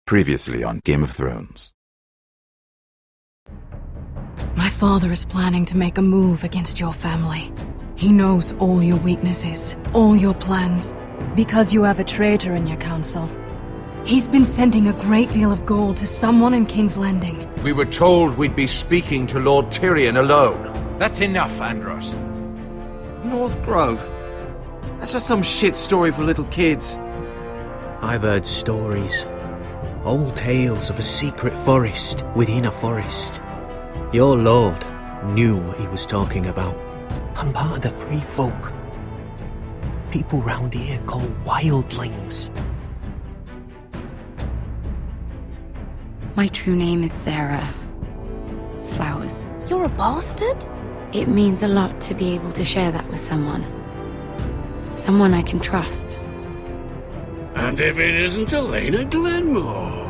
Previously on Game of Thrones. My father is planning to make a move against your family. He knows all your weaknesses, all your plans, because you have a traitor in your council. He's been sending a great deal of gold to someone in King's Landing. We were told we'd be speaking to Lord Tyrion alone. That's enough, Andros. North Grove? That's just some shit story for little kids. I've heard stories. Old tales of a secret forest within a forest. Your lord knew what he was talking about. I'm part of the free folk. People round here call wildlings. My true name is Sarah Flowers. You're a bastard? It means a lot to be able to share that with someone. Someone I can trust. And if it isn't Elena Glenmore,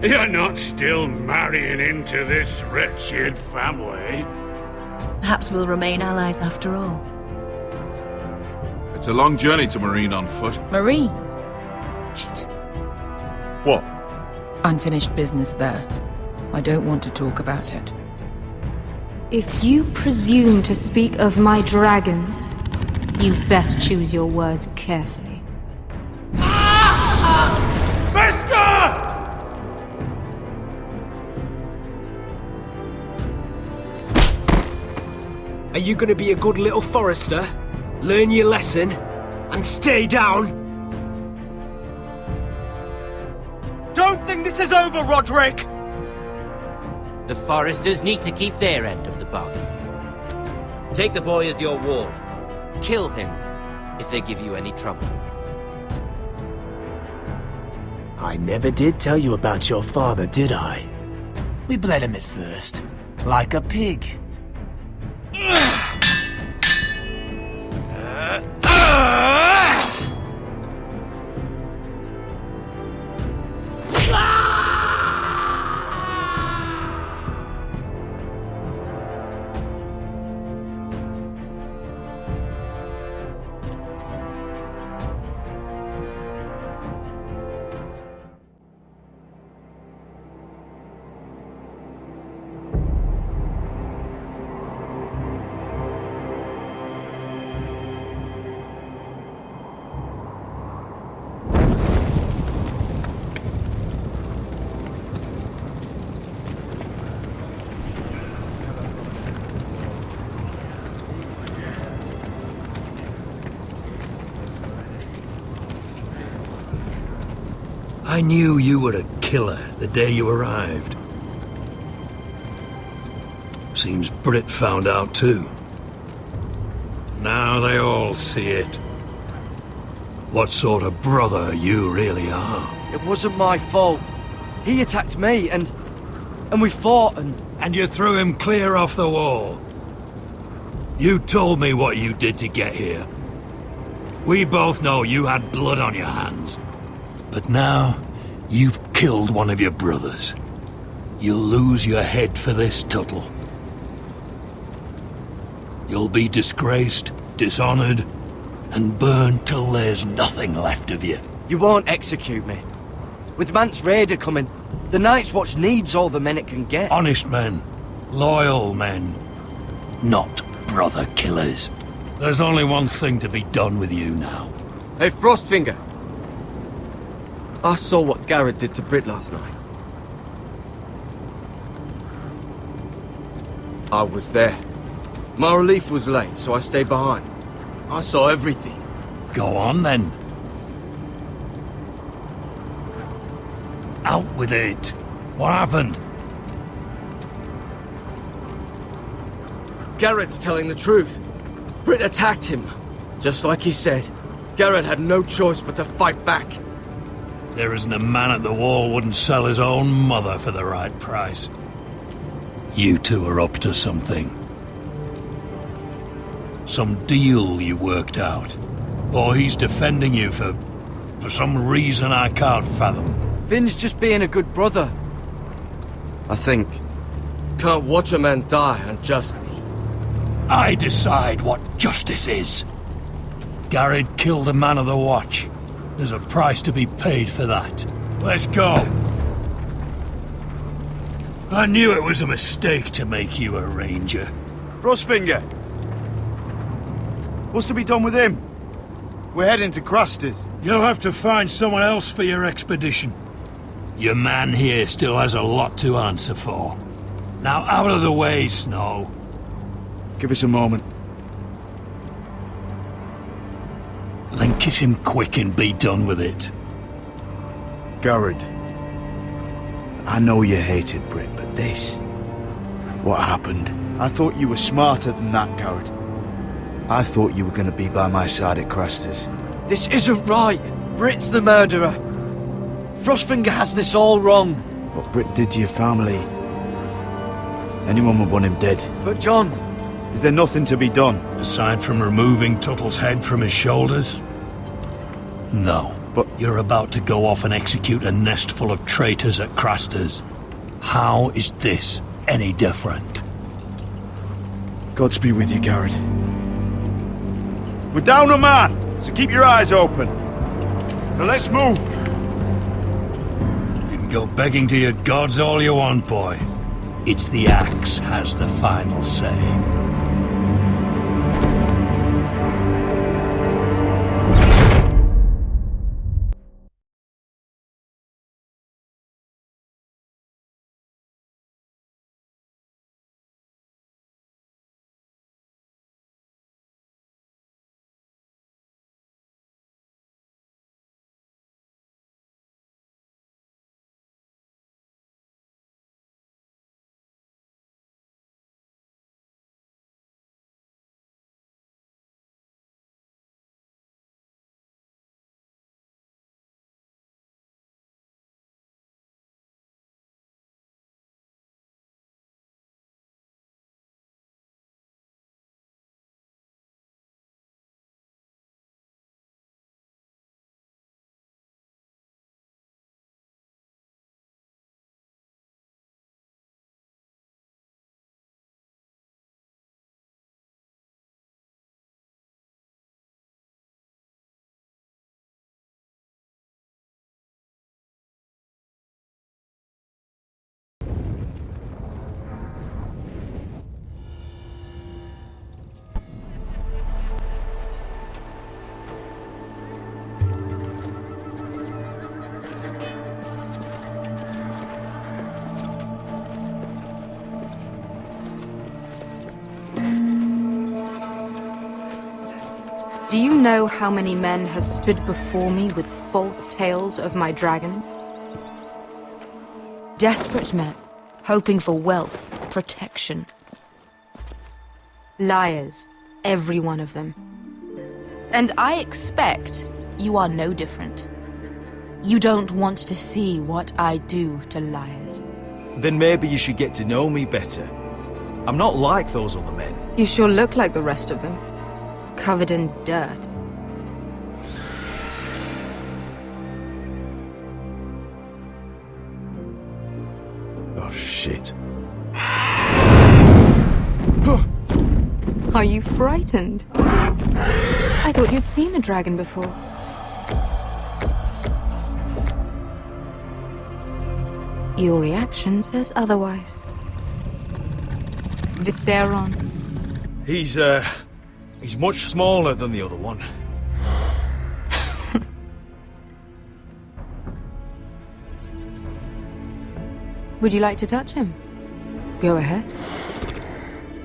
you're not still marrying into this wretched family. Perhaps we'll remain allies after all. It's a long journey to Marine on foot. Marine? Shit. What? Unfinished business there. I don't want to talk about it. If you presume to speak of my dragons, you best choose your words carefully. Are you gonna be a good little forester? Learn your lesson? And stay down? Don't think this is over, Roderick! The foresters need to keep their end of the bargain. Take the boy as your ward. Kill him if they give you any trouble. I never did tell you about your father, did I? We bled him at first, like a pig. I knew you were a killer the day you arrived. Seems Brit found out too. Now they all see it. What sort of brother you really are. It wasn't my fault. He attacked me, and we fought, And you threw him clear off the wall. You told me what you did to get here. We both know you had blood on your hands. But now, you've killed one of your brothers. You'll lose your head for this, Tuttle. You'll be disgraced, dishonored, and burned till there's nothing left of you. You won't execute me. With Mance Raider coming, the Night's Watch needs all the men it can get. Honest men, loyal men, not brother killers. There's only one thing to be done with you now. Hey, Frostfinger. I saw what Garrett did to Brit last night. I was there. My relief was late, so I stayed behind. I saw everything. Go on, then. Out with it. What happened? Garrett's telling the truth. Brit attacked him. Just like he said. Garrett had no choice but to fight back. There isn't a man at the wall wouldn't sell his own mother for the right price. You two are up to something. Some deal you worked out. Or he's defending you for some reason I can't fathom. Finn's just being a good brother. I think. Can't watch a man die unjustly. I decide what justice is. Garrett killed a man of the watch. There's a price to be paid for that. Let's go. I knew it was a mistake to make you a ranger. Frostfinger! What's to be done with him? We're heading to Craster's. You'll have to find someone else for your expedition. Your man here still has a lot to answer for. Now out of the way, Snow. Give us a moment. Then kiss him quick and be done with it. Garrett, I know you hated Brit, but this... what happened? I thought you were smarter than that, Garrett. I thought you were going to be by my side at Craster's. This isn't right. Brit's the murderer. Frostfinger has this all wrong. What Brit did to your family... anyone would want him dead. But John... is there nothing to be done? Aside from removing Tuttle's head from his shoulders? No. But you're about to go off and execute a nest full of traitors at Craster's. How is this any different? Godspeed with you, Garrett. We're down a man, so keep your eyes open. Now let's move. You can go begging to your gods all you want, boy. It's the axe has the final say. Do you know how many men have stood before me with false tales of my dragons? Desperate men, hoping for wealth, protection. Liars, every one of them. And I expect you are no different. You don't want to see what I do to liars. Then maybe you should get to know me better. I'm not like those other men. You sure look like the rest of them. Covered in dirt. Oh, shit. Are you frightened? I thought you'd seen a dragon before. Your reaction says otherwise. Visceron. He's much smaller than the other one. Would you like to touch him? Go ahead.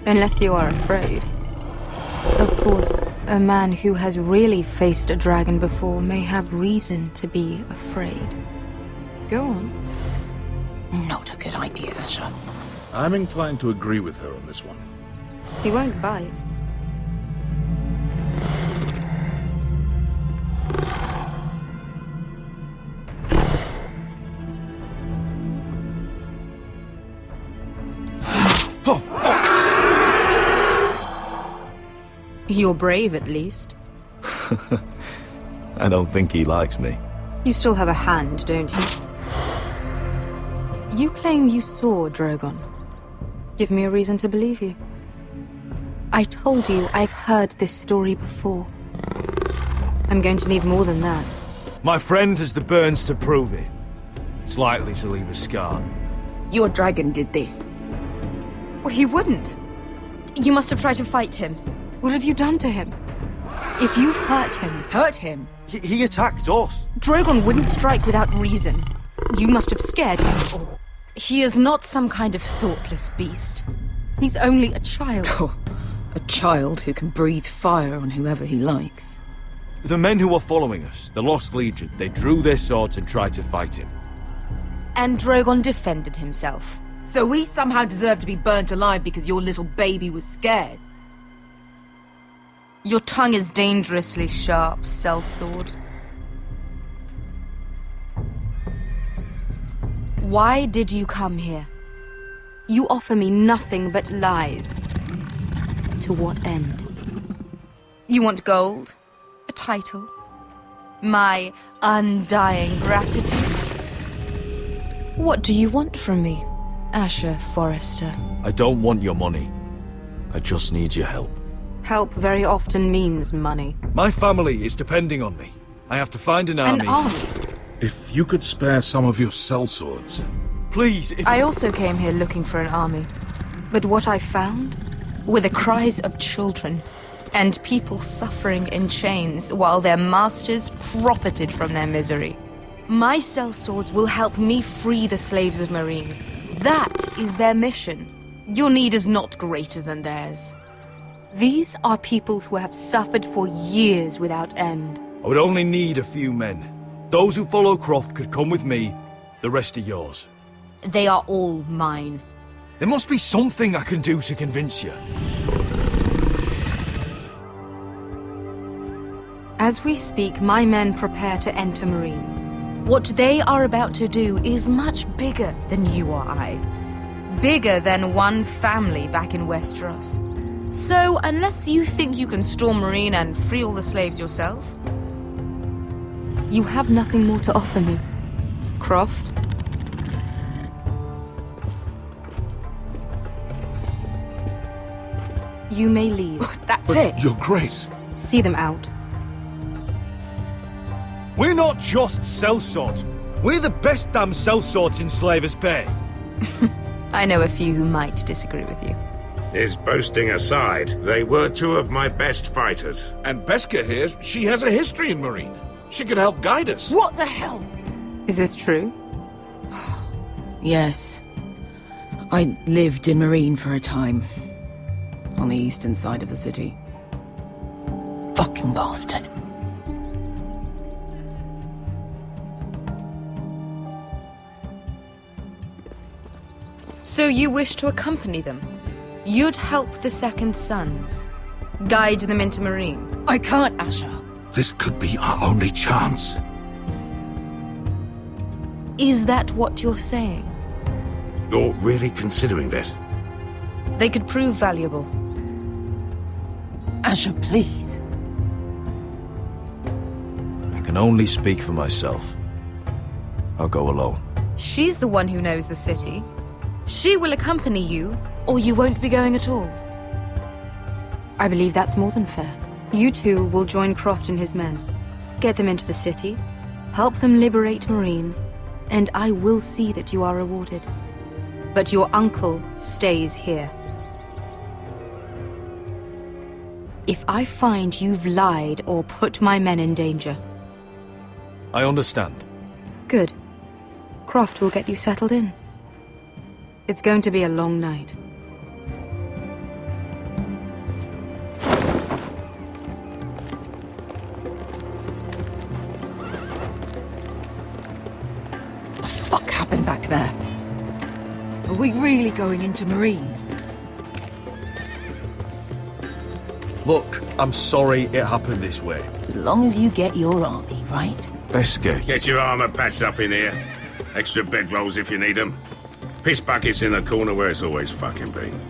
Unless you are afraid. Of course, a man who has really faced a dragon before may have reason to be afraid. Go on. Not a good idea, sir. I'm inclined to agree with her on this one. He won't bite. You're brave, at least. I don't think he likes me. You still have a hand, don't you? You claim you saw Drogon. Give me a reason to believe you. I told you I've heard this story before. I'm going to need more than that. My friend has the burns to prove it. It's likely to leave a scar. Your dragon did this. Well, he wouldn't. You must have tried to fight him. What have you done to him? If you've hurt him... Hurt him? He attacked us. Drogon wouldn't strike without reason. You must have scared him. He is not some kind of thoughtless beast. He's only a child. Oh, a child who can breathe fire on whoever he likes. The men who were following us, the Lost Legion, they drew their swords and tried to fight him. And Drogon defended himself. So we somehow deserve to be burnt alive because your little baby was scared? Your tongue is dangerously sharp, sellsword. Why did you come here? You offer me nothing but lies. To what end? You want gold? A title? My undying gratitude? What do you want from me, Asher Forrester? I don't want your money. I just need your help. Help very often means money. My family is depending on me. I have to find an army. An army? If you could spare some of your sellswords. Please, if... I also came here looking for an army. But what I found were the cries of children and people suffering in chains while their masters profited from their misery. My sellswords will help me free the slaves of Meereen. That is their mission. Your need is not greater than theirs. These are people who have suffered for years without end. I would only need a few men. Those who follow Croft could come with me. The rest are yours. They are all mine. There must be something I can do to convince you. As we speak, my men prepare to enter Meereen. What they are about to do is much bigger than you or I. Bigger than one family back in Westeros. So, unless you think you can storm Meereen and free all the slaves yourself, you have nothing more to offer me, Croft. You may leave. That's it. Your Grace. See them out. We're not just sellswords. We're the best damn sellswords in Slavers Bay. I know a few who might disagree with you. His boasting aside, they were two of my best fighters. And Beska here, she has a history in Meereen. She could help guide us. What the hell? Is this true? Yes. I lived in Meereen for a time. On the eastern side of the city. Fucking bastard. So you wish to accompany them? You'd help the Second Sons. Guide them into Meereen. I can't, Asher. This could be our only chance. Is that what you're saying? You're really considering this? They could prove valuable. Asher, please. I can only speak for myself. I'll go alone. She's the one who knows the city. She will accompany you, or you won't be going at all. I believe that's more than fair. You two will join Croft and his men. Get them into the city, help them liberate Meereen, and I will see that you are rewarded. But your uncle stays here. If I find you've lied or put my men in danger... I understand. Good. Croft will get you settled in. It's going to be a long night. What the fuck happened back there? Are we really going into Meereen? Look, I'm sorry it happened this way. As long as you get your army, right? Beska. Get your armor patched up in here. Extra bedrolls if you need them. Piss buckets in the corner where it's always fucking been.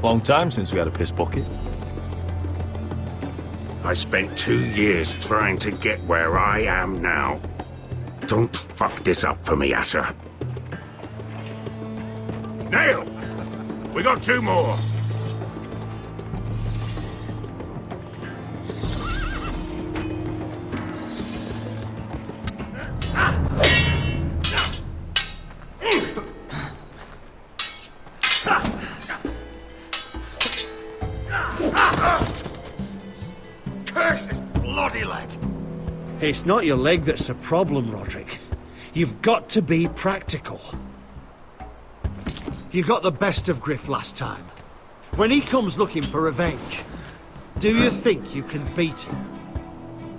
Long time since we had a piss bucket. I spent 2 years trying to get where I am now. Don't fuck this up for me, Asher. Nail! We got 2 more. Curse this bloody leg! It's not your leg that's the problem, Roderick. You've got to be practical. You got the best of Griff last time. When he comes looking for revenge, do you think you can beat him?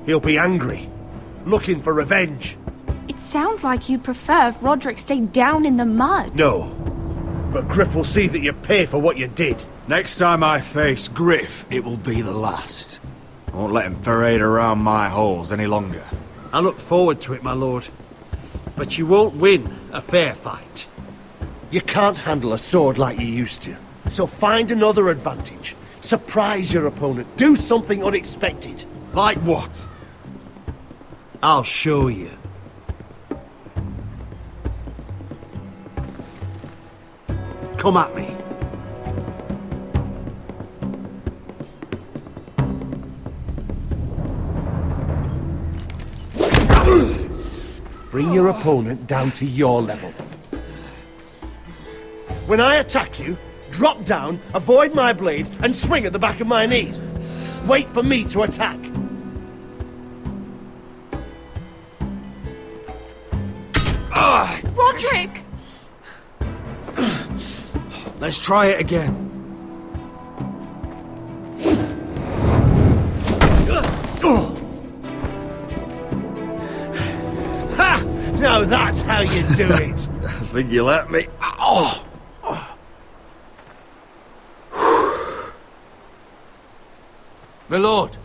He'll be angry, looking for revenge. It sounds like you prefer if Roderick stayed down in the mud. No, but Griff will see that you pay for what you did. Next time I face Griff, it will be the last. I won't let him parade around my halls any longer. I look forward to it, my lord. But you won't win a fair fight. You can't handle a sword like you used to. So find another advantage. Surprise your opponent. Do something unexpected. Like what? I'll show you. Come at me. Bring your opponent down to your level. When I attack you, drop down, avoid my blade, and swing at the back of my knees. Wait for me to attack. Roderick! Let's try it again. Ha! Now that's how you do it. I think you let me. Oh! My lord,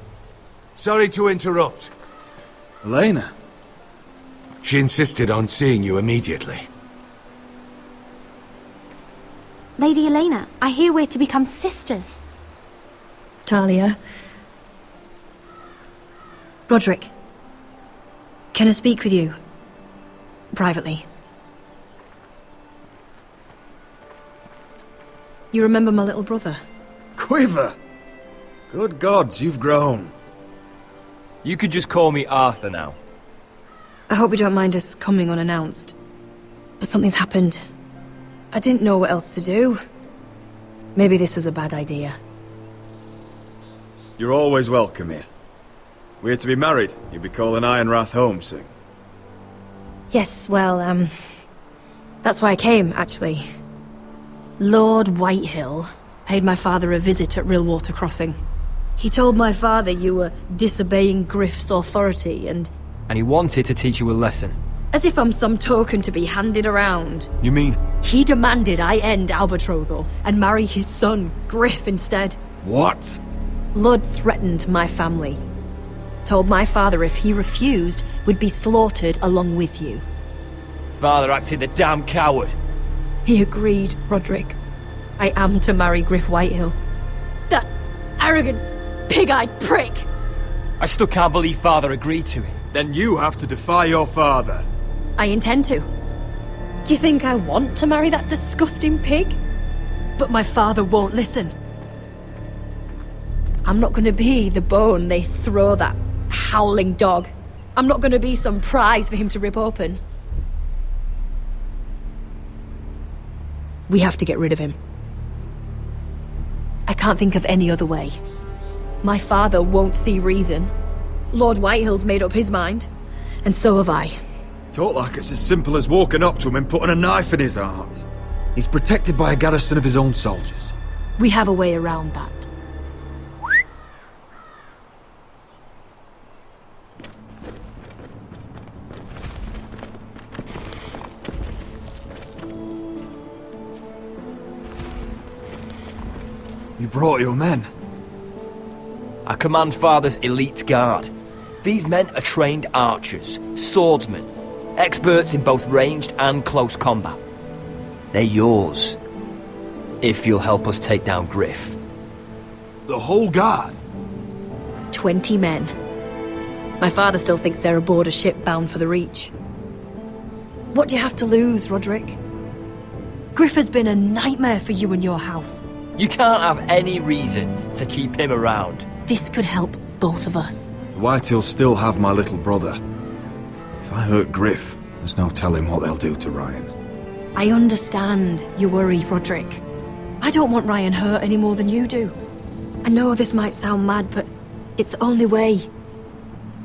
sorry to interrupt. Elena? She insisted on seeing you immediately. Lady Elena, I hear we're to become sisters. Talia. Roderick. Can I speak with you? Privately. You remember my little brother? Quiver! Good gods, you've grown. You could just call me Arthur now. I hope you don't mind us coming unannounced. But something's happened. I didn't know what else to do. Maybe this was a bad idea. You're always welcome here. We're to be married. You'll be calling Ironrath home soon. Yes, well, that's why I came, actually. Lord Whitehill paid my father a visit at Rillwater Crossing. He told my father you were disobeying Griff's authority and he wanted to teach you a lesson. as if I'm some token to be handed around. You mean? He demanded I end our betrothal and marry his son, Griff, instead. What? Lud threatened my family. Told my father if he refused, we'd be slaughtered along with you. Father acted the damn coward. He agreed, Roderick. I am to marry Griff Whitehill. That arrogant, pig-eyed prick! I still can't believe Father agreed to it. Then you have to defy your father. I intend to. Do you think I want to marry that disgusting pig? But my father won't listen. I'm not gonna be the bone they throw that howling dog. I'm not gonna be some prize for him to rip open. We have to get rid of him. I can't think of any other way. My father won't see reason. Lord Whitehill's made up his mind. And so have I. Talk like it's as simple as walking up to him and putting a knife in his heart. He's protected by a garrison of his own soldiers. We have a way around that. You brought your men. I command Father's elite guard. These men are trained archers, swordsmen, experts in both ranged and close combat. They're yours, if you'll help us take down Griff. The whole guard? 20 men. My father still thinks they're aboard a ship bound for the Reach. What do you have to lose, Roderick? Griff has been a nightmare for you and your house. You can't have any reason to keep him around. This could help both of us. The Whitehills still have my little brother. If I hurt Griff, there's no telling what they'll do to Ryan. I understand your worry, Roderick. I don't want Ryan hurt any more than you do. I know this might sound mad, but it's the only way.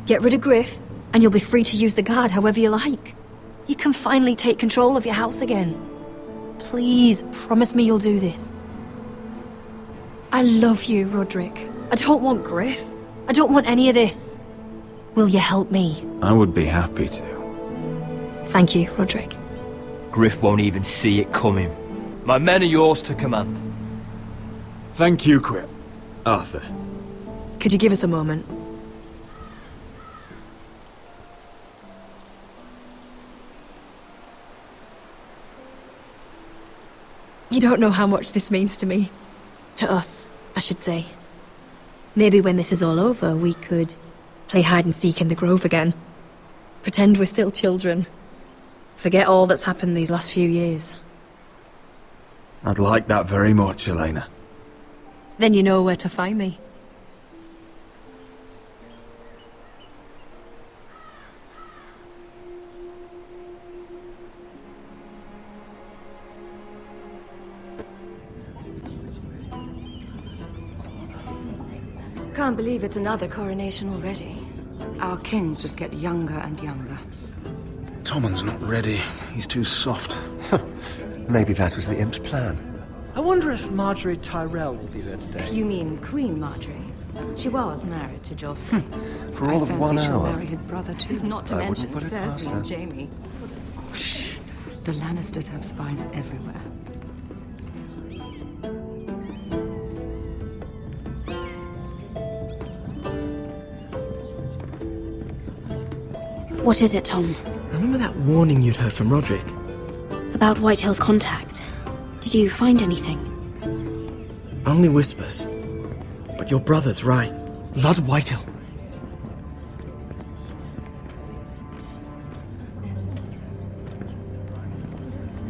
Get rid of Griff, and you'll be free to use the guard however you like. You can finally take control of your house again. Please, promise me you'll do this. I love you, Roderick. I don't want Griff. I don't want any of this. Will you help me? I would be happy to. Thank you, Roderick. Griff won't even see it coming. My men are yours to command. Thank you, Quip. Arthur. Could you give us a moment? You don't know how much this means to me. To us, I should say. Maybe when this is all over, we could play hide and seek in the grove again. Pretend we're still children. Forget all that's happened these last few years. I'd like that very much, Elena. Then you know where to find me. Can't believe it's another coronation already. Our kings just get younger and younger. Tommen's not ready. He's too soft. Maybe that was the imp's plan. I wonder if Marjorie Tyrell will be there today. You mean Queen Marjorie? She was married to Joffrey. For all of 1 she'll hour. marry his brother too. Not to I mention wouldn't put it past Cersei her. and Jaime. Shh. The Lannisters have spies everywhere. What is it, Tom? Remember that warning you'd heard from Roderick? About Whitehill's contact. Did you find anything? Only whispers. But your brother's right. Lord Whitehill.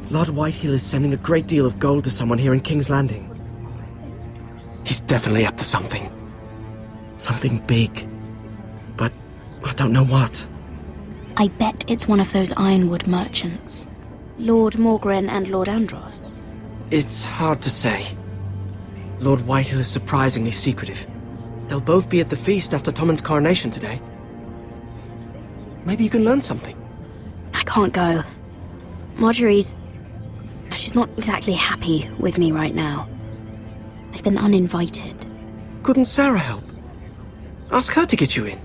Lord Whitehill is sending a great deal of gold to someone here in King's Landing. He's definitely up to something. Something big. But I don't know what. I bet it's one of those ironwood merchants. Lord Morgren and Lord Andros. It's hard to say. Lord Whitehill is surprisingly secretive. They'll both be at the feast after Tommen's coronation today. Maybe you can learn something. I can't go. She's not exactly happy with me right now. I've been uninvited. Couldn't Sarah help? Ask her to get you in.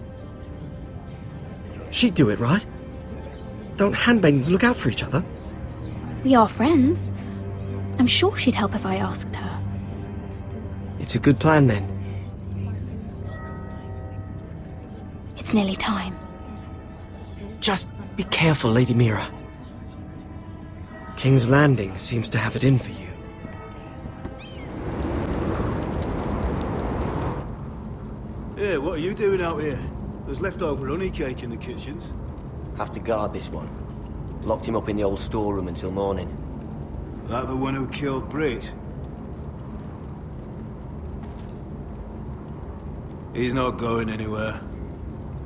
She'd do it, right? Don't handmaidens look out for each other? We are friends. I'm sure she'd help if I asked her. It's a good plan, then. It's nearly time. Just be careful, Lady Mira. King's Landing seems to have it in for you. Hey, what are you doing out here? There's leftover honey cake in the kitchens. Have to guard this one. Locked him up in the old storeroom until morning. That the one who killed Brit? He's not going anywhere.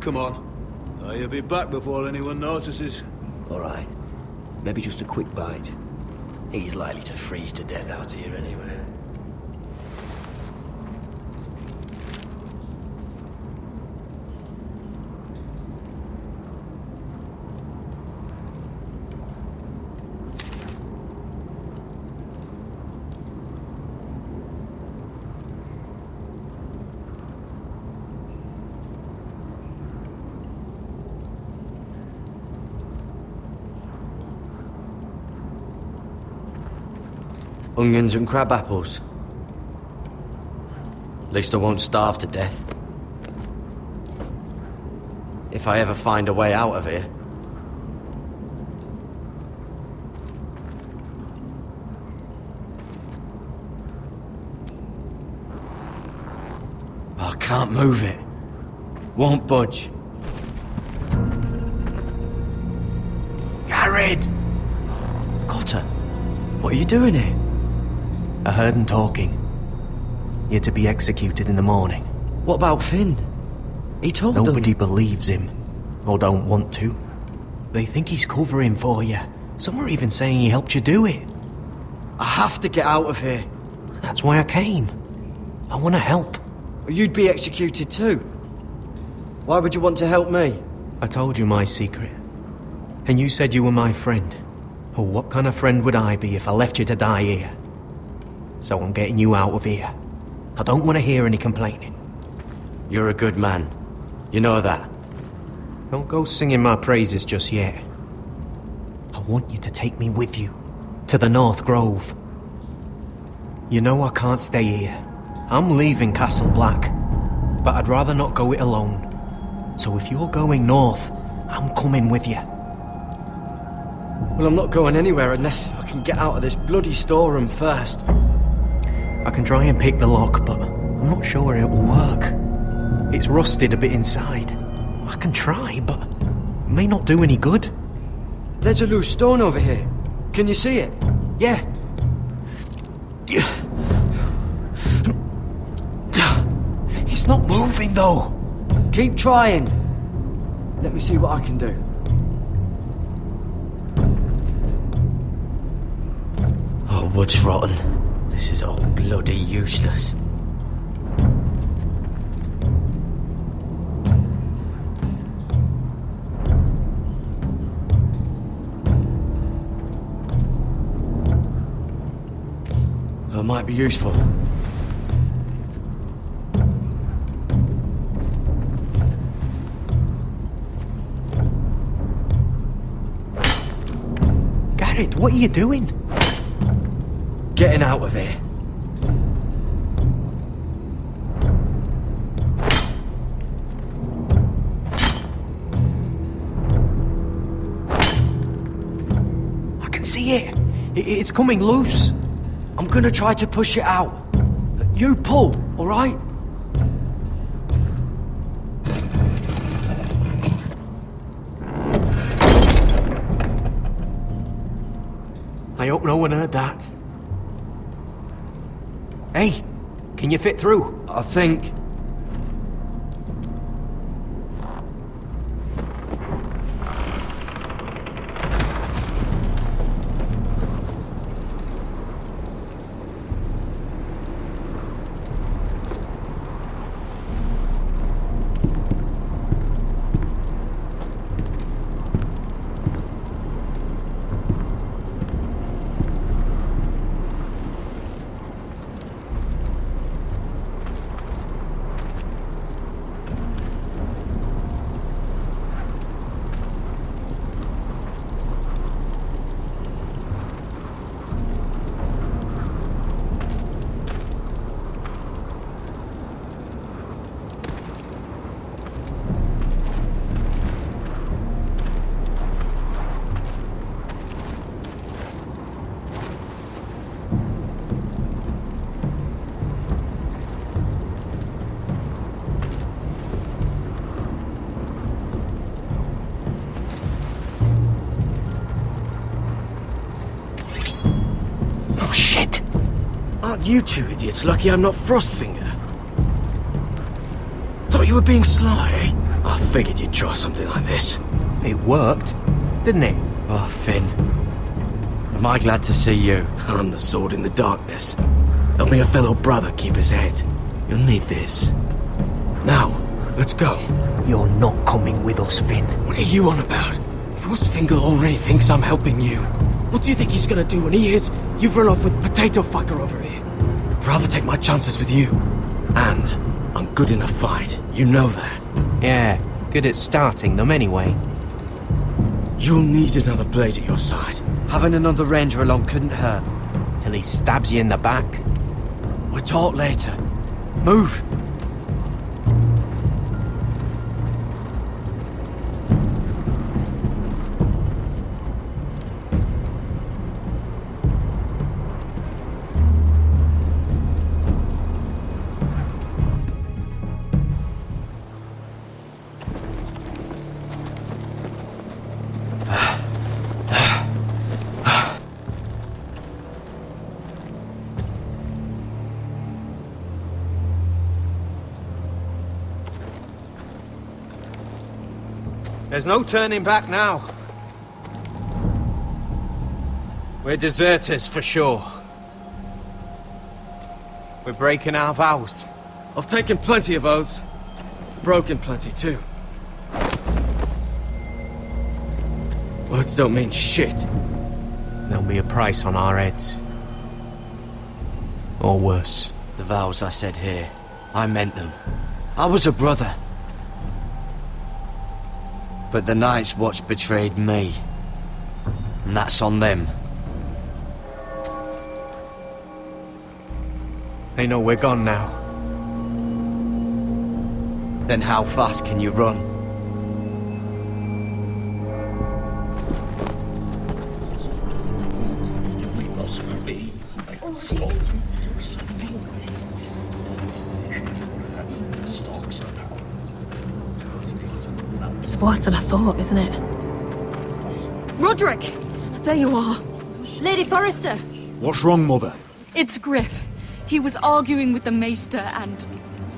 Come on. You'll be back before anyone notices. All right. Maybe just a quick bite. He's likely to freeze to death out here anyway. Onions and crab apples. At least I won't starve to death. If I ever find a way out of here. I can't move it. Won't budge. Garrett! Cotter, What are you doing here? I heard him talking. You're to be executed in the morning. What about Finn? He told them. Nobody believes him, or don't want to. They think he's covering for you. Some are even saying he helped you do it. I have to get out of here. That's why I came. I want to help. You'd be executed too. Why would you want to help me? I told you my secret. And you said you were my friend. Oh, what kind of friend would I be if I left you to die here? So I'm getting you out of here. I don't want to hear any complaining. You're a good man. You know that. Don't go singing my praises just yet. I want you to take me with you. To the North Grove. You know I can't stay here. I'm leaving Castle Black. But I'd rather not go it alone. So if you're going north, I'm coming with you. Well, I'm not going anywhere unless I can get out of this bloody storeroom first. I can try and pick the lock, but I'm not sure it will work. It's rusted a bit inside. I can try, but it may not do any good. There's a loose stone over here. Can you see it? Yeah. It's not moving, though. Keep trying. Let me see what I can do. Oh, wood's rotten. This is all bloody useless. That might be useful. Garrett, what are you doing? Getting out of here. I can see it. It's coming loose. I'm gonna try to push it out. You pull, all right? I hope no one heard that. Hey, can you fit through? I think. Aren't you two idiots lucky I'm not Frostfinger? Thought you were being sly, eh? I figured you'd try something like this. It worked, didn't it? Oh, Finn. Am I glad to see you? I'm the sword in the darkness. Helping a fellow brother keep his head. You'll need this. Now, let's go. You're not coming with us, Finn. What are you on about? Frostfinger already thinks I'm helping you. What do you think he's gonna do when he hears you've run off with Potato Fucker over here? I'd rather take my chances with you. And I'm good in a fight. You know that. Yeah, good at starting them anyway. You'll need another blade at your side. Having another ranger along couldn't hurt. Till he stabs you in the back. We'll talk later. Move! There's no turning back now. We're deserters for sure. We're breaking our vows. I've taken plenty of oaths. Broken plenty too. Words don't mean shit. There'll be a price on our heads. Or worse. The vows I said here, I meant them. I was a brother. But the Night's Watch betrayed me. And that's on them. They know we're gone now. Then how fast can you run? It's worse than I thought, isn't it? Roderick! There you are. Lady Forrester! What's wrong, Mother? It's Griff. He was arguing with the Maester and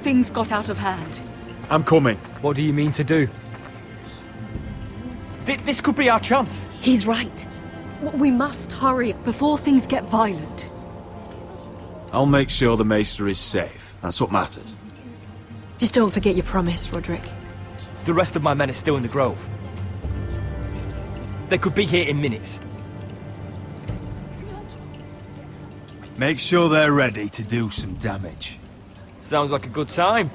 things got out of hand. I'm coming. What do you mean to do? This could be our chance. He's right. We must hurry before things get violent. I'll make sure the Maester is safe. That's what matters. Just don't forget your promise, Roderick. The rest of my men are still in the grove. They could be here in minutes. Make sure they're ready to do some damage. Sounds like a good time.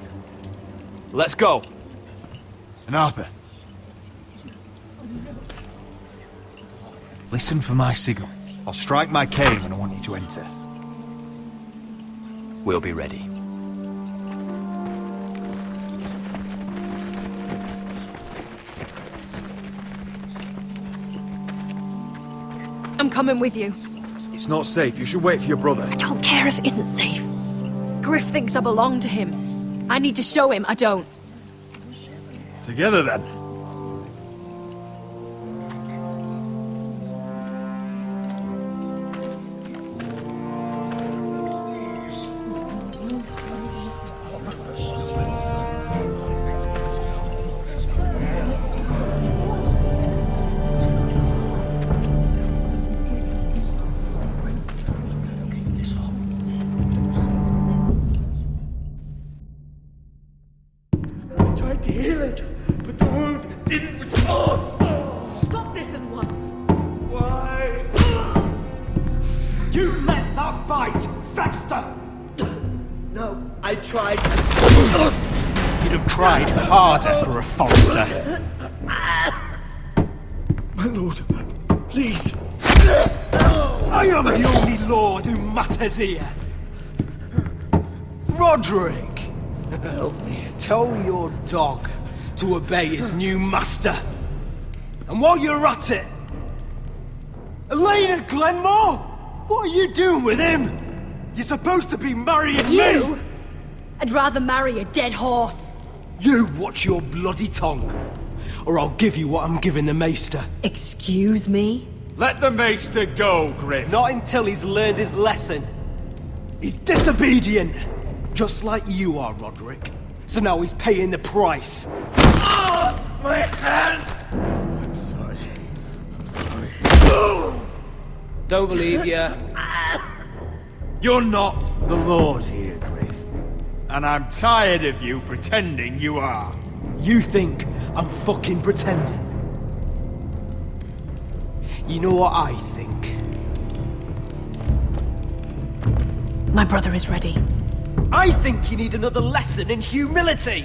Let's go. And Arthur, listen for my signal. I'll strike my cane when I want you to enter. We'll be ready. I'm coming with you. It's not safe. You should wait for your brother. I don't care if it isn't safe. Griff thinks I belong to him. I need to show him I don't. Together then. To heal it, but the wound didn't respond. Stop this at once. Why? You let that bite fester! No, I tried. You'd have tried harder for a Forrester. My lord, please. I am the only lord who matters here. Roderick! Help me. Tell your dog to obey his new master. And while you're at it, Elena Glenmore, what are you doing with him? You're supposed to be marrying You? me. I'd rather marry a dead horse. You watch your bloody tongue, or I'll give you what I'm giving the Maester. Excuse me? Let the Maester go, Griff. Not until he's learned his lesson. He's disobedient, just like you are, Roderick. So now he's paying the price. Oh, my hand! I'm sorry. I'm sorry. Don't believe you. You're not the Lord here, Griff. And I'm tired of you pretending you are. You think I'm fucking pretending? You know what I think? My brother is ready. I think you need another lesson in humility.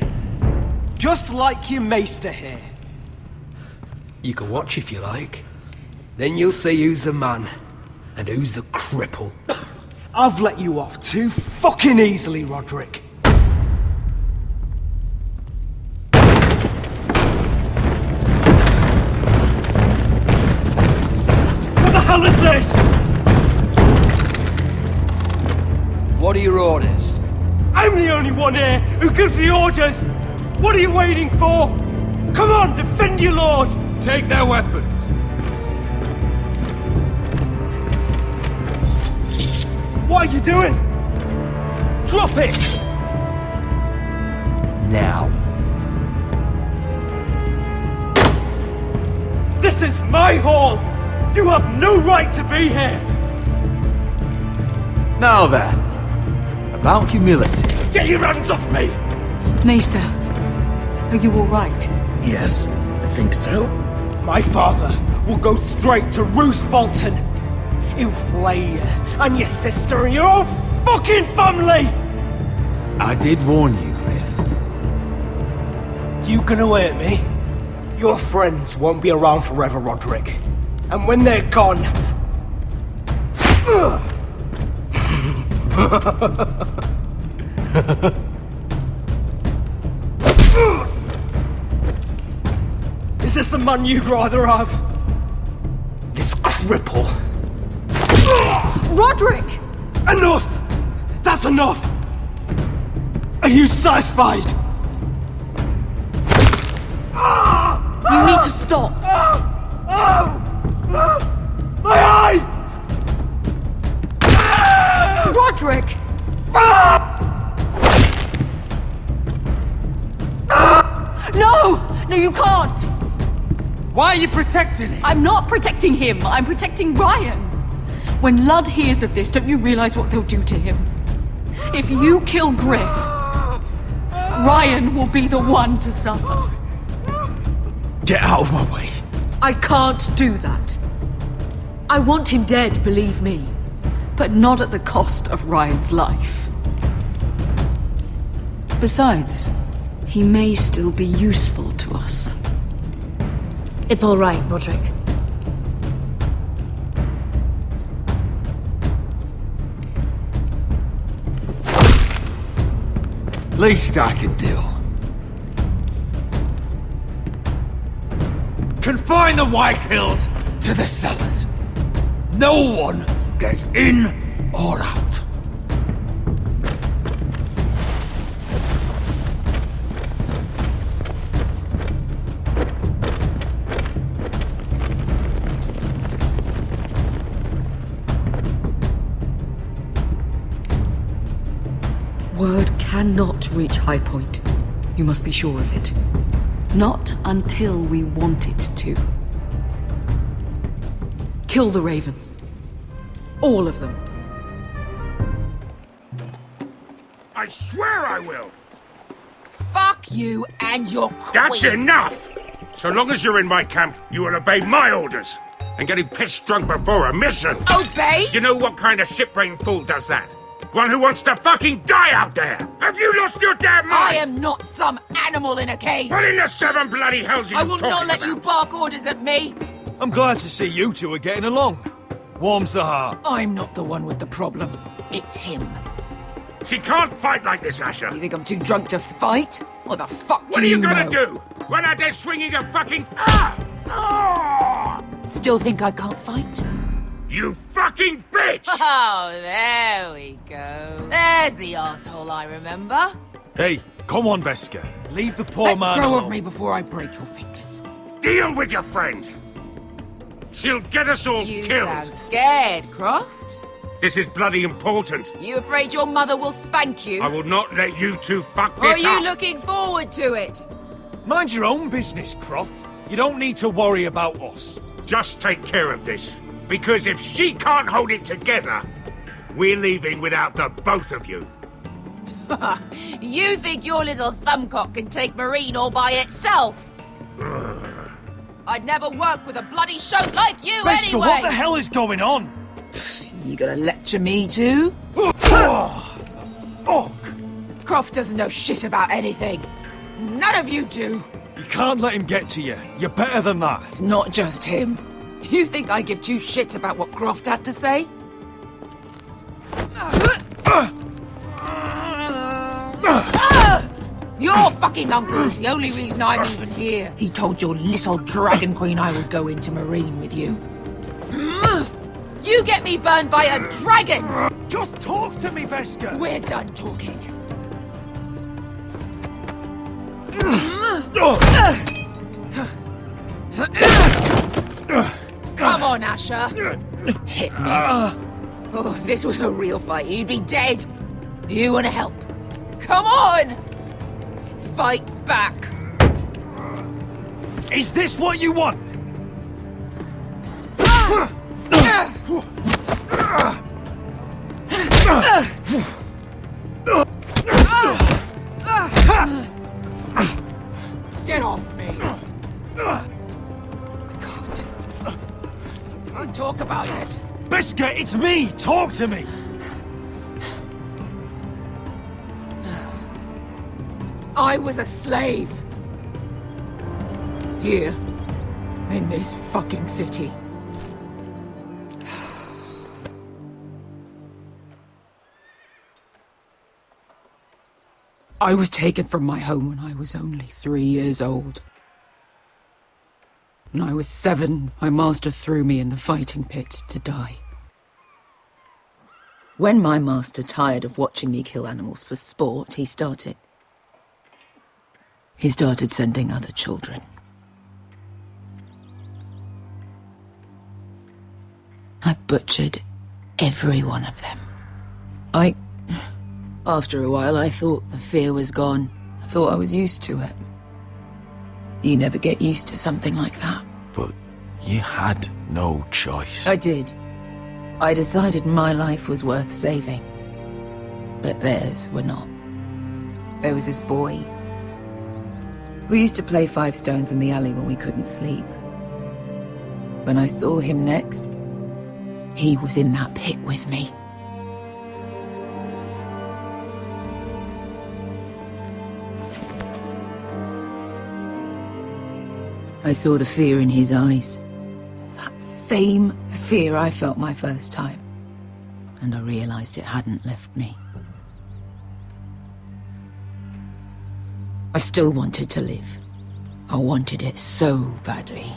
Just like your Maester here. You can watch if you like. Then you'll see who's the man and who's the cripple. I've let you off too fucking easily, Roderick. What the hell is this? What are your orders? I'm the only one here who gives the orders! What are you waiting for? Come on, defend your lord! Take their weapons. What are you doing? Drop it! Now. This is my hall! You have no right to be here! Now then, about humility. Get your hands off me! Maester, are you all right? Yes, I think so. My father will go straight to Roose Bolton. He'll flay you, and your sister, and your whole fucking family! I did warn you, Griff. You gonna hurt me? Your friends won't be around forever, Roderick. And when they're gone... Is this the man you'd rather have? This cripple? Roderick! Enough! That's enough! Are you satisfied? You need to stop! My eye! Roderick! No! No, you can't! Why are you protecting him? I'm not protecting him. I'm protecting Ryan. When Ludd hears of this, don't you realize what they'll do to him? If you kill Griff, Ryan will be the one to suffer. Get out of my way. I can't do that. I want him dead, believe me. But not at the cost of Ryan's life. Besides, he may still be useful to us. It's all right, Roderick. Least I can do. Confine the White Hills to the cellars. No one gets in or out. Word cannot reach High Point. You must be sure of it. Not until we want it to. Kill the ravens. All of them. I swear I will! Fuck you and your queen. That's enough! So long as you're in my camp, you will obey my orders. And getting pissed drunk before a mission. Obey? You know what kind of shit-brained fool does that? One who wants to fucking die out there! Have you lost your damn mind? I am not some animal in a cage. What in the seven bloody hells are you I will talking not let about? you bark orders at me. I'm glad to see you two are getting along. Warms the heart. I'm not the one with the problem. It's him. She can't fight like this, Asher. You think I'm too drunk to fight? What the fuck What do are you you gonna know? do? Run out there swinging a fucking... Still think I can't fight? You fucking bitch! Oh, there we go. There's the asshole I remember. Hey, come on, Veska. Leave the poor Let man go alone. of me before I break your fingers. Deal with your friend. She'll get us all You killed. sound scared, Croft. This is bloody important. You afraid your mother will spank you? I will not let you two fuck Or are this you up. looking forward to it? Mind your own business, Croft. You don't need to worry about us. Just take care of this. Because if she can't hold it together, we're leaving without the both of you. You think your little thumbcock can take Marine all by itself? I'd never work with a bloody shote like you Veska, anyway! what the hell is going on? You gonna lecture me too? Fuck! Croft doesn't know shit about anything. None of you do. You can't let him get to you. You're better than that. It's not just him. You think I give two shits about what Croft has to say? Your fucking uncle is the only reason I'm even here. He told your little dragon queen I would go into Marine with you. You get me burned by a dragon! Just talk to me, Veska! We're done talking. Come on, Asher. Hit me. Oh, if this was a real fight, you'd be dead. You want to help? Come on! Fight back. Is this what you want? Don't talk about it. Biscuit, it's me! Talk to me! I was a slave. Here. In this fucking city. I was taken from my home when I was only 3 years old. When I was 7, my master threw me in the fighting pits to die. When my master tired of watching me kill animals for sport, he started sending other children. I butchered every one of them. After a while, I thought the fear was gone. I thought I was used to it. You never get used to something like that. But you had no choice. I did. I decided my life was worth saving. But theirs were not. There was this boy. We used to play 5 stones in the alley when we couldn't sleep. When I saw him next, he was in that pit with me. I saw the fear in his eyes. That same fear I felt my first time. And I realized it hadn't left me. I still wanted to live. I wanted it so badly.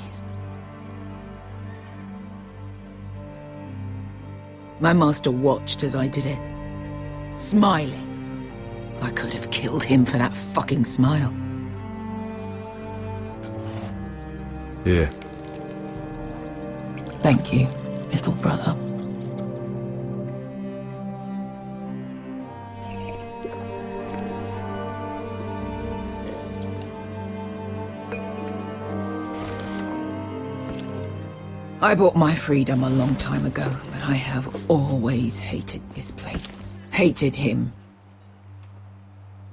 My master watched as I did it, smiling. I could have killed him for that fucking smile. Here. Thank you, little brother. I bought my freedom a long time ago, but I have always hated this place. Hated him.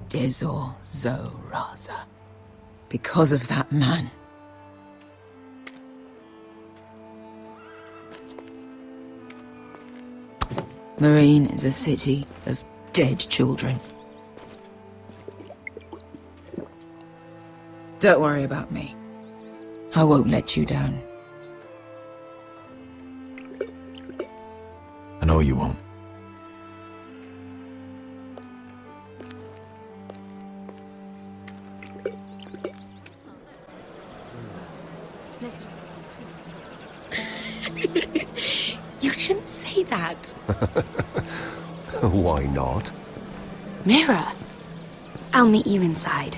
Dezor Zoraza. Because of that man. Marine is a city of dead children. Don't worry about me. I won't let you down. I know you won't. You shouldn't say that. Why not? Mira, I'll meet you inside.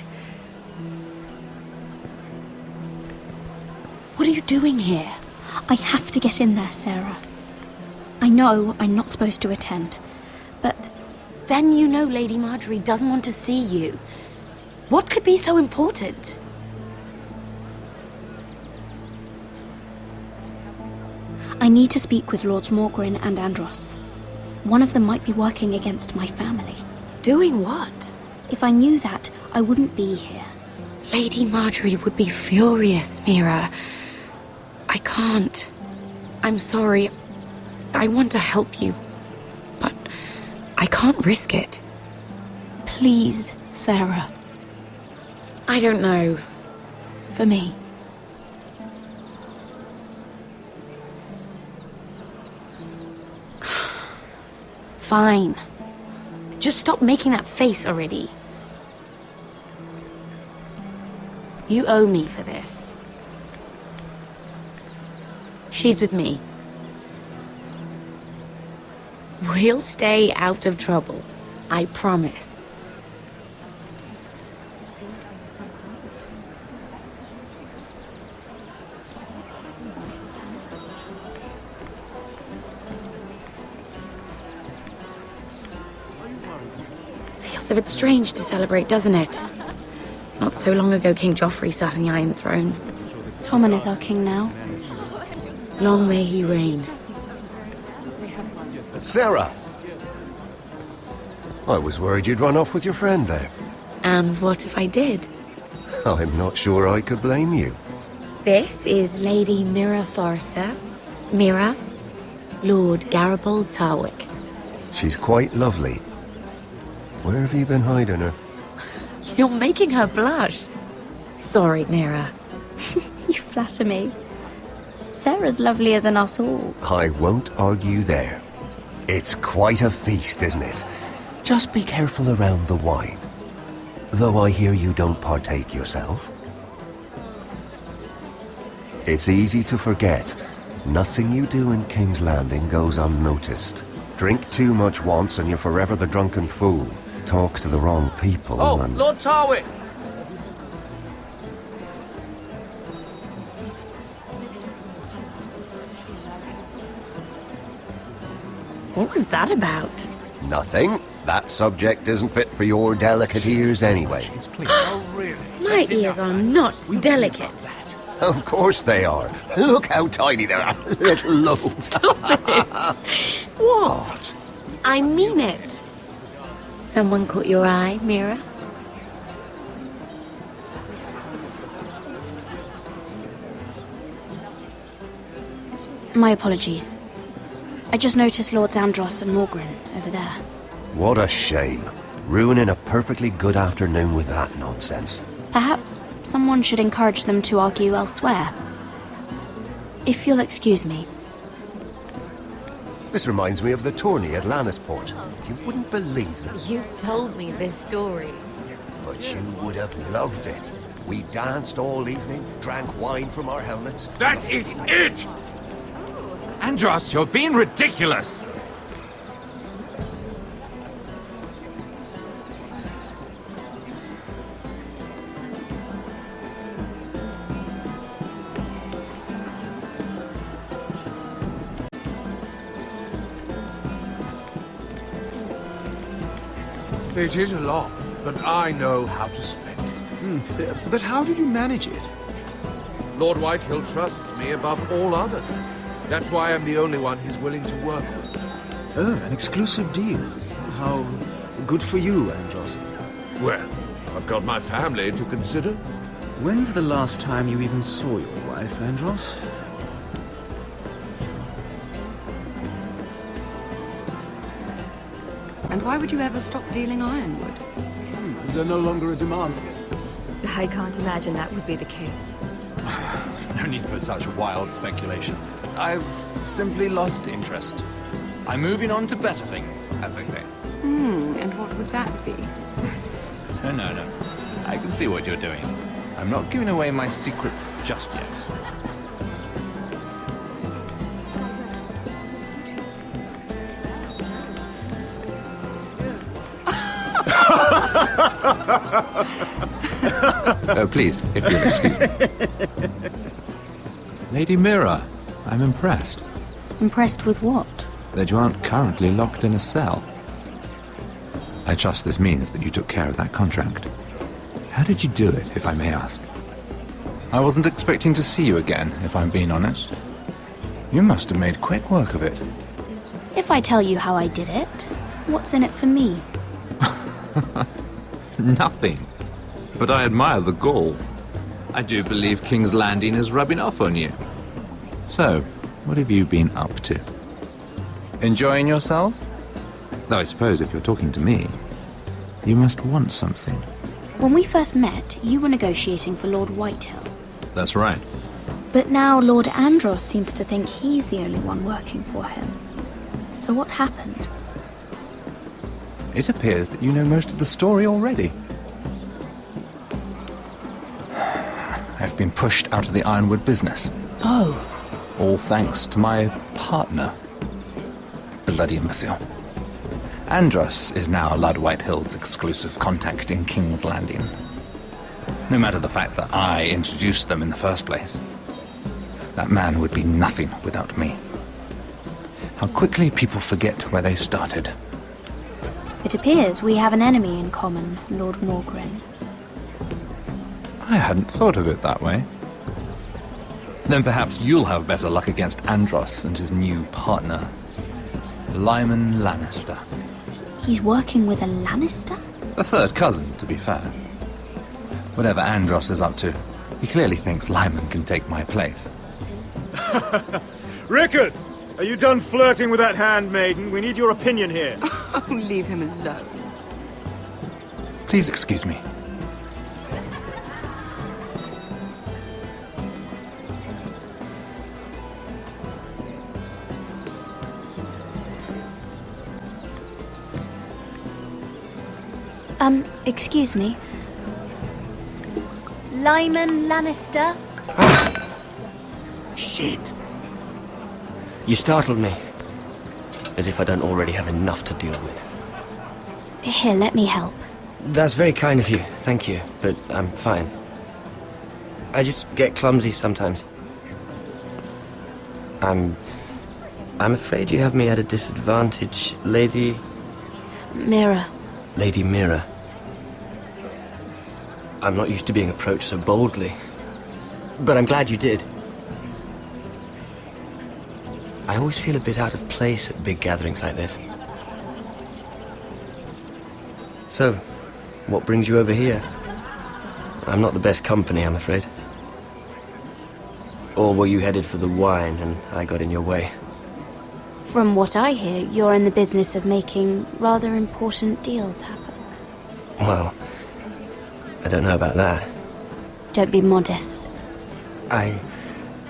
What are you doing here? I have to get in there, Sarah. I know I'm not supposed to attend, but then you know Lady Marjorie doesn't want to see you. What could be so important? I need to speak with Lords Morgrin and Andros. One of them might be working against my family. Doing what? If I knew that, I wouldn't be here. Lady Marjorie would be furious, Mira. I can't. I'm sorry. I want to help you, but I can't risk it. Please, Sarah. I don't know. For me. Fine. Just stop making that face already. You owe me for this. She's with me. We'll stay out of trouble. I promise. Feels a bit strange to celebrate, doesn't it? Not so long ago, King Joffrey sat on the Iron Throne. Tommen is our king now. Long may he reign. Sarah! I was worried you'd run off with your friend there. And what if I did? I'm not sure I could blame you. This is Lady Mira Forrester, Mira, Lord Garibald Tarwick. She's quite lovely. Where have you been hiding her? You're making her blush. Sorry, Mira. You flatter me. Sarah's lovelier than us all. I won't argue there. It's quite a feast, isn't it? Just be careful around the wine. Though I hear you don't partake yourself. It's easy to forget. Nothing you do in King's Landing goes unnoticed. Drink too much once and you're forever the drunken fool. Talk to the wrong people and... Lord Tarwick! What was that about? Nothing. That subject isn't fit for your delicate ears anyway. My ears are not delicate. Of course they are. Look how tiny they are. Little lobes. Stop it! What? I mean it. Someone caught your eye, Mira? My apologies. I just noticed Lords Andros and Morgren over there. What a shame. Ruining a perfectly good afternoon with that nonsense. Perhaps someone should encourage them to argue elsewhere. If you'll excuse me. This reminds me of the tourney at Lannisport. You wouldn't believe it. You've told me this story. But you would have loved it. We danced all evening, drank wine from our helmets. That is it! Andros, you're being ridiculous! It is a lot, but I know how to spend it. But how did you manage it? Lord Whitehill trusts me above all others. That's why I'm the only one he's willing to work with. Oh, an exclusive deal. How good for you, Andros. Well, I've got my family to consider. When's the last time you even saw your wife, Andros? And why would you ever stop dealing ironwood? Is there no longer a demand? I can't imagine that would be the case. No need for such wild speculation. I've simply lost interest. I'm moving on to better things, as they say. And what would that be? No. I can see what you're doing. I'm not giving away my secrets just yet. Oh, please, if you'll excuse me. Lady Mira, I'm impressed. Impressed with what? That you aren't currently locked in a cell. I trust this means that you took care of that contract. How did you do it, if I may ask? I wasn't expecting to see you again, if I'm being honest. You must have made quick work of it. If I tell you how I did it, what's in it for me? Nothing. But I admire the gall. I do believe King's Landing is rubbing off on you. So, what have you been up to? Enjoying yourself? Though I suppose if you're talking to me, you must want something. When we first met, you were negotiating for Lord Whitehill. That's right. But now Lord Andros seems to think he's the only one working for him. So what happened? It appears that you know most of the story already. I've been pushed out of the ironwood business. Oh. All thanks to my partner. Bloody imbecile. Andros is now Lord Whitehill's exclusive contact in King's Landing. No matter the fact that I introduced them in the first place. That man would be nothing without me. How quickly people forget where they started. It appears we have an enemy in common, Lord Morgren. I hadn't thought of it that way. Then perhaps you'll have better luck against Andros and his new partner, Lyman Lannister. He's working with a Lannister? A third cousin, to be fair. Whatever Andros is up to, he clearly thinks Lyman can take my place. Rickard! Are you done flirting with that handmaiden? We need your opinion here. Oh, leave him alone. Please excuse me. Excuse me. Lyman Lannister? Shit. You startled me. As if I don't already have enough to deal with. Here, let me help. That's very kind of you, thank you, but I'm fine. I just get clumsy sometimes. I'm afraid you have me at a disadvantage, Lady... Mira. Lady Mira. I'm not used to being approached so boldly. But I'm glad you did. I always feel a bit out of place at big gatherings like this. So, what brings you over here? I'm not the best company, I'm afraid. Or were you headed for the wine and I got in your way? From what I hear, you're in the business of making rather important deals happen. Well, I don't know about that. Don't be modest. I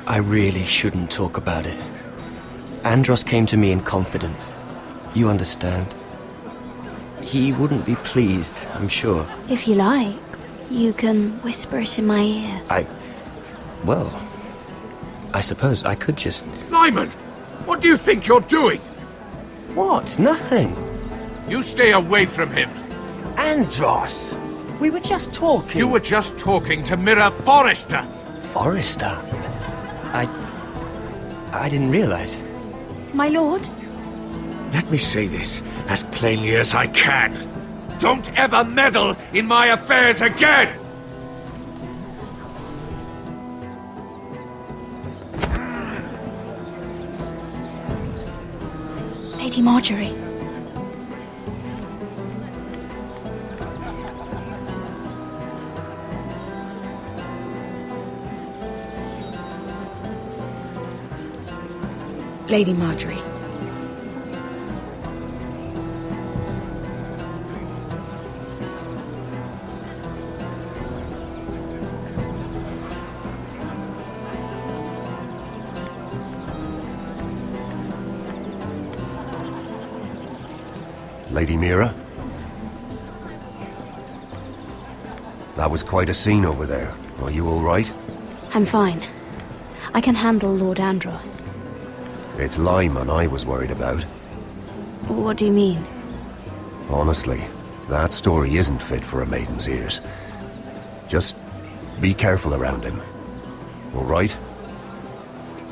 really shouldn't talk about it. Andros came to me in confidence. You understand? He wouldn't be pleased, I'm sure. If you like, you can whisper it in my ear. Well, I suppose I could just... Lyman! What do you think you're doing? What? Nothing. You stay away from him. Andros! We were just talking. You were just talking to Mira Forrester. Forrester? I didn't realize. My lord? Let me say this as plainly as I can. Don't ever meddle in my affairs again! Lady Marjorie. Lady Marjorie. Lady Mira? That was quite a scene over there. Are you all right? I'm fine. I can handle Lord Andros. It's Lyman I was worried about. What do you mean? Honestly, that story isn't fit for a maiden's ears. Just be careful around him. All right?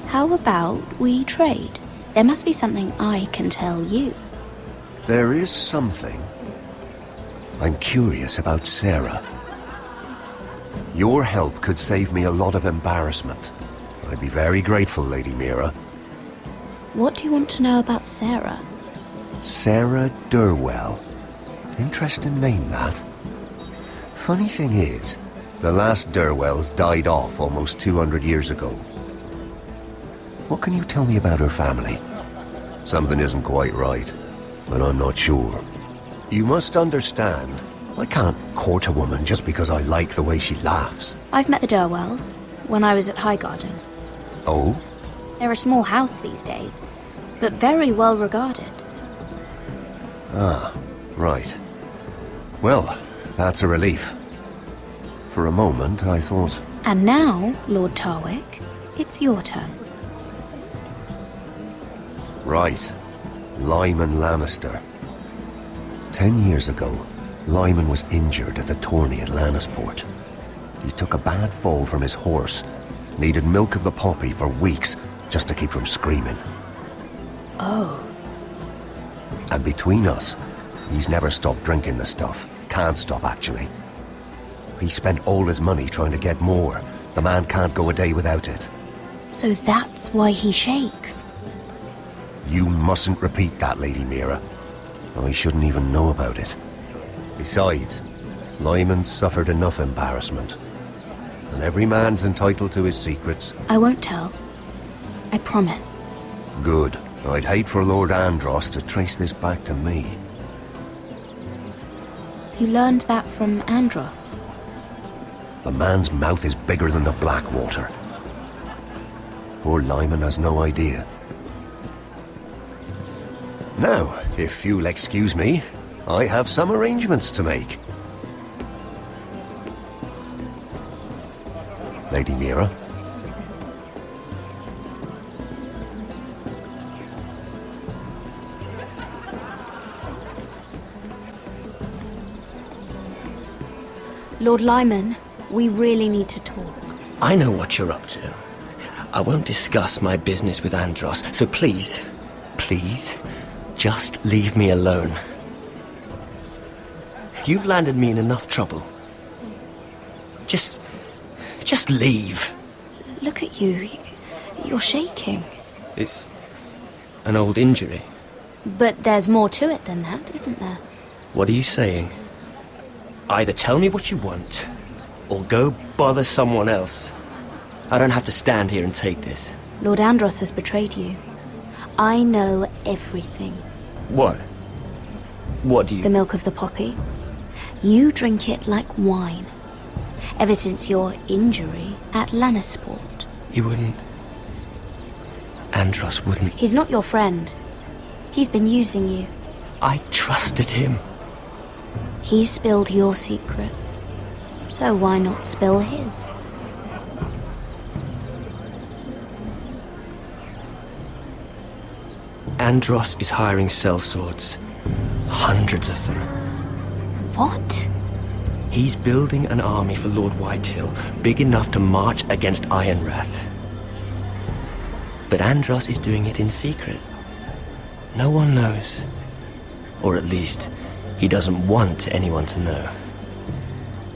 How about we trade? There must be something I can tell you. There is something. I'm curious about Sarah. Your help could save me a lot of embarrassment. I'd be very grateful, Lady Mira. What do you want to know about Sarah? Sarah Durwell. Interesting name, that. Funny thing is, the last Durwells died off almost 200 years ago. What can you tell me about her family? Something isn't quite right, but I'm not sure. You must understand, I can't court a woman just because I like the way she laughs. I've met the Durwells when I was at Highgarden. Oh? They're a small house these days, but very well regarded. Ah, right. Well, that's a relief. For a moment, I thought... And now, Lord Tarwick, it's your turn. Right. Lyman Lannister. 10 years ago, Lyman was injured at the tourney at Lannisport. He took a bad fall from his horse. Needed milk of the poppy for weeks just to keep from screaming. Oh. And between us, he's never stopped drinking the stuff. Can't stop, actually. He spent all his money trying to get more. The man can't go a day without it. So that's why he shakes. You mustn't repeat that, Lady Mira. I shouldn't even know about it. Besides, Lyman suffered enough embarrassment. And every man's entitled to his secrets. I won't tell. I promise. Good. I'd hate for Lord Andros to trace this back to me. You learned that from Andros? The man's mouth is bigger than the Blackwater. Poor Lyman has no idea. Now, if you'll excuse me, I have some arrangements to make. Lady Mira. Lord Lyman, we really need to talk. I know what you're up to. I won't discuss my business with Andros, so please, just leave me alone. You've landed me in enough trouble. Just leave. Look at you. You're shaking. It's an old injury. But there's more to it than that, isn't there? What are you saying? Either tell me what you want, or go bother someone else. I don't have to stand here and take this. Lord Andros has betrayed you. I know everything. What? What do you... The milk of the poppy. You drink it like wine. Ever since your injury at Lannisport. He wouldn't... Andros wouldn't... He's not your friend. He's been using you. I trusted him. He spilled your secrets. So why not spill his? Andros is hiring sellswords. Hundreds of them. What? He's building an army for Lord Whitehill, big enough to march against Ironrath. But Andros is doing it in secret. No one knows. Or at least, he doesn't want anyone to know.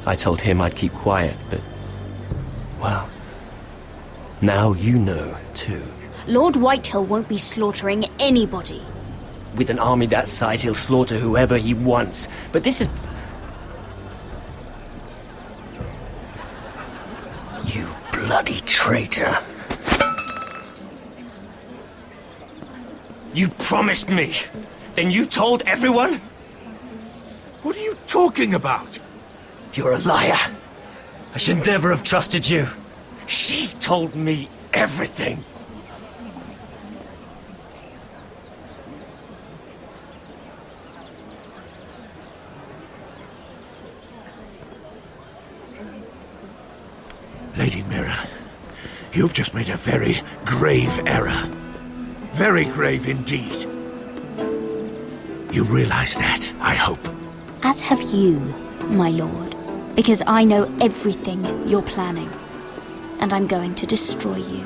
I told him I'd keep quiet, but... well... now you know, too. Lord Whitehill won't be slaughtering anybody. With an army that size, he'll slaughter whoever he wants. But this is... You bloody traitor. You promised me. Then you told everyone? What are you talking about? You're a liar. I should never have trusted you. She told me everything. Lady Mira, you've just made a very grave error. Very grave indeed. You realize that, I hope. As have you, my lord. Because I know everything you're planning. And I'm going to destroy you.